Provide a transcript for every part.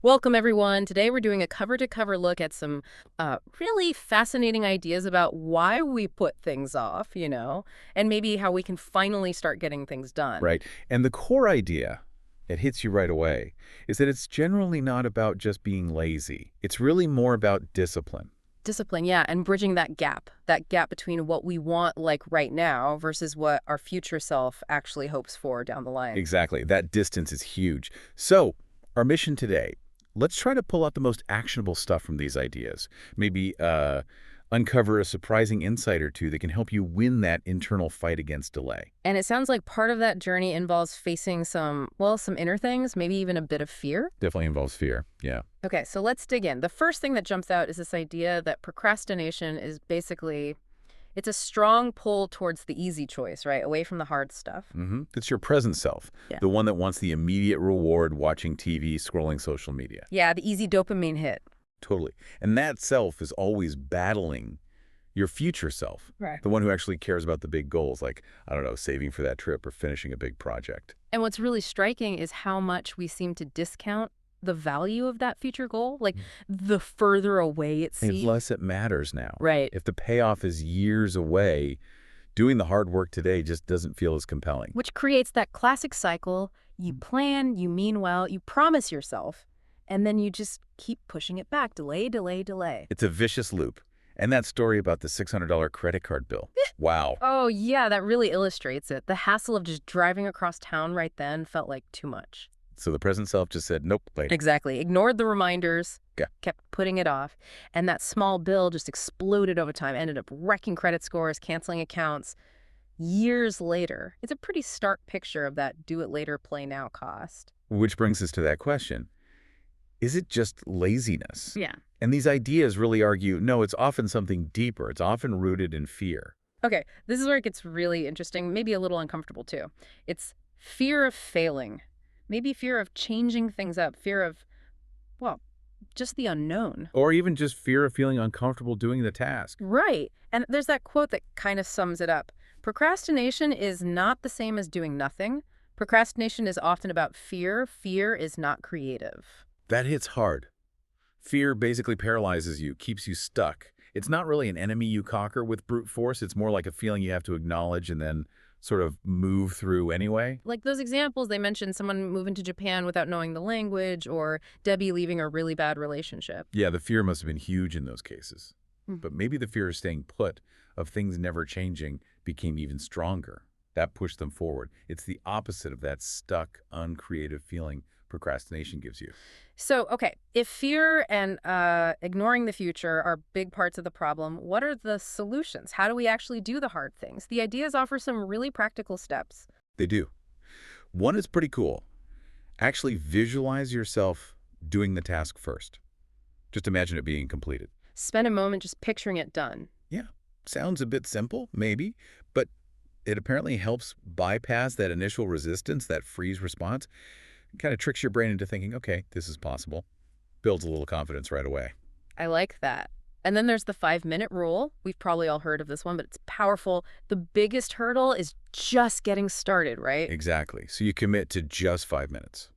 Welcome, everyone. Today we're doing a cover-to-cover look at some really fascinating ideas about why we put things off, and maybe how we can finally start getting things done. Right. And the core idea that hits you right away is that it's generally not about just being lazy. It's really more about discipline. Discipline, yeah, and bridging that gap between what we want like right now versus what our future self actually hopes for down the line. Exactly. That distance is huge. So, our mission today, let's try to pull out the most actionable stuff from these ideas. Maybe uncover a surprising insight or two that can help you win that internal fight against delay. And it sounds like part of that journey involves facing some inner things, maybe even a bit of fear. Definitely involves fear. Yeah. Okay, so let's dig in. The first thing that jumps out is this idea that procrastination is basically, it's a strong pull towards the easy choice, right? Away from the hard stuff. It's your present self, Yeah. the one that wants the immediate reward watching TV, scrolling social media. Yeah, the easy dopamine hit. Totally. And that self is always battling your future self, Right. the one who actually cares about the big goals, like, I don't know, saving for that trip or finishing a big project. And what's really striking is how much we seem to discount the value of that future goal, like the further away it seems. Unless it matters now. Right. If the payoff is years away, doing the hard work today just doesn't feel as compelling. Which creates that classic cycle. You plan, you mean well, you promise yourself, and then you just keep pushing it back. Delay, delay, delay. It's a vicious loop. And that story about the $600 credit card bill. Wow. Oh, yeah, that really illustrates it. The hassle of just driving across town right then felt like too much. So the present self just said, nope, later. Exactly. Ignored the reminders, Yeah. kept putting it off, and that small bill just exploded over time, ended up wrecking credit scores, canceling accounts. Years later, it's a pretty stark picture of that do it later, play now cost. Which brings us to that question. Is it just laziness? Yeah. And these ideas really argue, no, it's often something deeper. It's often rooted in fear. Okay, this is where it gets really interesting, maybe a little uncomfortable too. It's fear of failing, maybe fear of changing things up, fear of, well, just the unknown. Or even just fear of feeling uncomfortable doing the task. Right. And there's that quote that kind of sums it up. Procrastination is not the same as doing nothing. Procrastination is often about fear. Fear is not creative. That hits hard. Fear basically paralyzes you, keeps you stuck. It's not really an enemy you conquer with brute force. It's more like a feeling you have to acknowledge and then sort of move through anyway. Like those examples they mentioned, someone moving to Japan without knowing the language, or Debbie leaving a really bad relationship. Yeah, the fear must have been huge in those cases. Hmm. But maybe the fear of staying put, of things never changing, became even stronger. That pushed them forward. It's the opposite of that stuck, uncreative feeling procrastination gives you. So, okay, if fear and ignoring the future are big parts of the problem, what are the solutions? How do we actually do the hard things? The ideas offer some really practical steps. They do. One is pretty cool. Actually visualize yourself doing the task first. Just imagine it being completed. Spend a moment just picturing it done. Yeah, sounds a bit simple, maybe, but it apparently helps bypass that initial resistance, that freeze response. It kind of tricks your brain into thinking, okay, this is possible. Builds a little confidence right away. I like that. And then there's the 5-minute rule. We've probably all heard of this one, but it's powerful. The biggest hurdle is just getting started, right? Exactly. So you commit to just 5 minutes.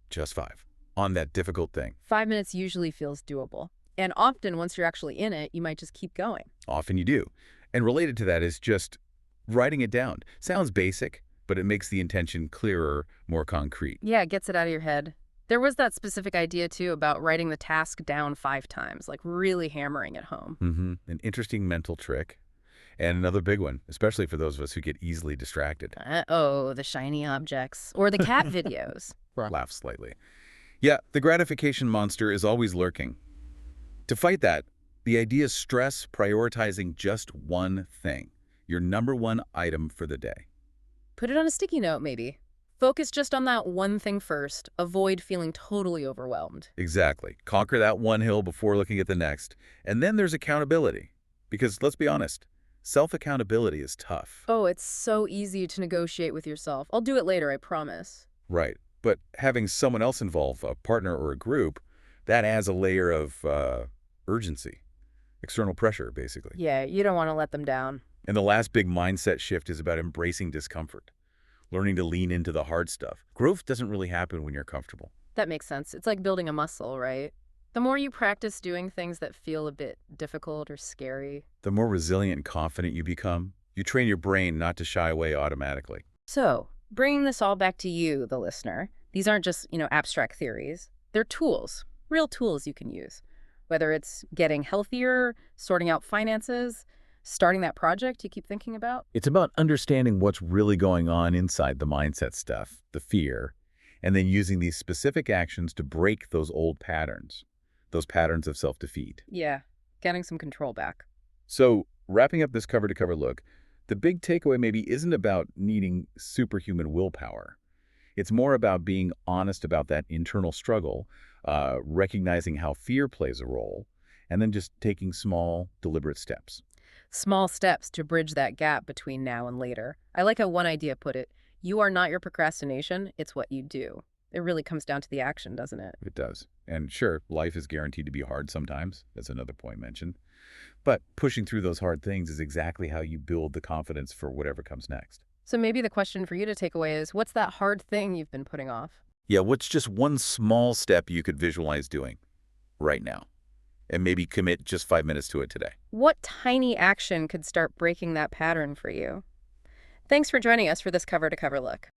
Just 5. On that difficult thing. 5 minutes usually feels doable. And often, once you're actually in it, you might just keep going. Often you do. And related to that is just writing it down. Sounds basic, but it makes the intention clearer, more concrete. Yeah, it gets it out of your head. There was that specific idea, too, about writing the task down 5 times, like really hammering it home. An interesting mental trick. And another big one, especially for those of us who get easily distracted. Uh-oh, the shiny objects. Or the cat videos. Laugh slightly. Yeah, the gratification monster is always lurking. To fight that, the idea is stress prioritizing just one thing, your number one item for the day. Put it on a sticky note, maybe. Focus just on that one thing first. Avoid feeling totally overwhelmed. Exactly. Conquer that one hill before looking at the next. And then there's accountability. Because let's be honest, self-accountability is tough. Oh, it's so easy to negotiate with yourself. I'll do it later, I promise. Right. But having someone else involved, a partner or a group, that adds a layer of urgency. External pressure, basically. Yeah, you don't want to let them down. And the last big mindset shift is about embracing discomfort, learning to lean into the hard stuff. Growth doesn't really happen when you're comfortable. That makes sense. It's like building a muscle, right? The more you practice doing things that feel a bit difficult or scary. The more resilient and confident you become, you train your brain not to shy away automatically. So, bringing this all back to you, the listener, these aren't just, abstract theories. They're tools, real tools you can use. Whether it's getting healthier, sorting out finances, starting that project you keep thinking about. It's about understanding what's really going on inside the mindset stuff, the fear, and then using these specific actions to break those old patterns, those patterns of self-defeat. Yeah, getting some control back. So, wrapping up this cover-to-cover look, the big takeaway maybe isn't about needing superhuman willpower. It's more about being honest about that internal struggle, recognizing how fear plays a role, and then just taking small, deliberate steps. Small steps to bridge that gap between now and later. I like how one idea put it, you are not your procrastination, it's what you do. It really comes down to the action, doesn't it? It does. And sure, life is guaranteed to be hard sometimes. That's another point mentioned. But pushing through those hard things is exactly how you build the confidence for whatever comes next. So maybe the question for you to take away is, what's that hard thing you've been putting off? Yeah, what's just one small step you could visualize doing right now? And maybe commit just 5 minutes to it today. What tiny action could start breaking that pattern for you? Thanks for joining us for this cover-to-cover look.